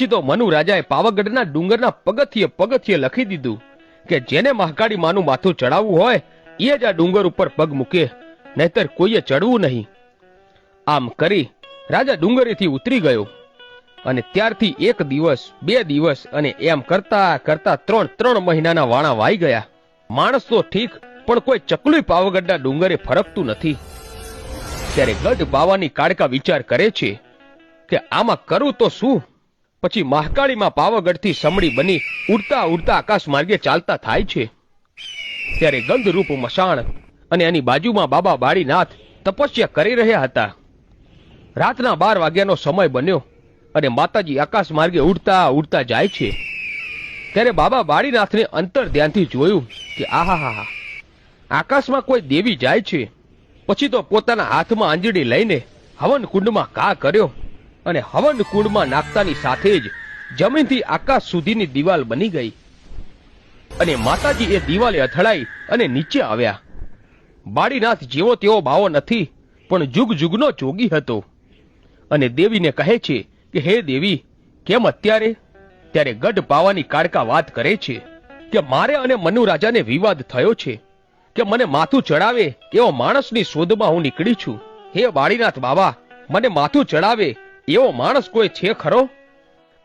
પછી તો મનુ રાજાએ પાવાગઢના ડુંગરના પગથિયે લખી દીધું કે જેને મહાકાળી માનું માથું ચડાવવું હોય એ જ આ ડુંગર ઉપર પગ મૂકે, નહીતર કોઈએ ચડવું નહીં. આમ કરી રાજા ડુંગરેથી ઉતરી ગયો અને ત્યારથી 1 દિવસ 2 દિવસ અને એમ કરતા કરતા 3 મહિનાના વાણા વાઈ ગયા. માણસ તો ઠીક, પણ કોઈ ચકલું પાવાગઢના ડુંગરે ફરકતું નથી. ત્યારે ગઢ બાવાની કાળકા વિચાર કરે છે કે આમાં કરું તો શું. પછી મહાકાળીમાં પાવાગઢથી સમડી બની ઉડતા ઉડતા આકાશ માર્ગે ચાલતા થાય છે. ત્યારે ગંધરૂપ મશાણ અને એની બાજુમાં બાબા બાળીનાથ તપસ્યા કરી રહ્યા હતા. રાતના 12 વાગ્યાનો સમય બન્યો અને માતાજી આકાશ માર્ગે ઉડતા ઉડતા જાય છે. ત્યારે બાબા બાળીનાથને અંતર ધ્યાનથી જોયું કે આહાહા, આકાશમાં કોઈ દેવી જાય છે. પછી તો પોતાના હાથમાં આંજળી લઈને હવન કુંડમાં ઘા કર્યો અને હવન કુંડમાં નાખતાની સાથે જ જમીનથી આકાશ સુધીની દિવાલ બની ગઈ અને માતાજી એ દિવાલે અથડાઈ અને નીચે આવ્યા. બાળીનાથ જેવો તેવો બાવો નથી, પણ જુગ જુગનો જોગી હતો અને દેવીને કહે છે કે હે દેવી, કેમ અત્યારે? ત્યારે ગઢ પાવાની કાળકા વાત કરે છે કે મારે અને મનુ રાજાને વિવાદ થયો છે કે મને માથું ચડાવે એવો માણસની શોધમાં હું નીકળી છું. હે બાળીનાથ બાબા, મને માથું ચડાવે એવો માણસ કોઈ છે ખરો?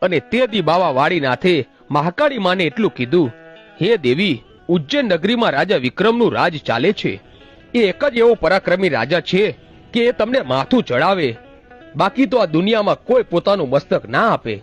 અને તે દી બાબા વાળીનાથે મહાકાળી માને એટલું કીધું, હે દેવી, ઉજ્જૈન નગરીમાં રાજા વિક્રમનું રાજ ચાલે છે. એ એક જ એવો પરાક્રમી રાજા છે કે એ તમને માથું ચડાવે, બાકી તો આ દુનિયામાં કોઈ પોતાનું મસ્તક ના આપે.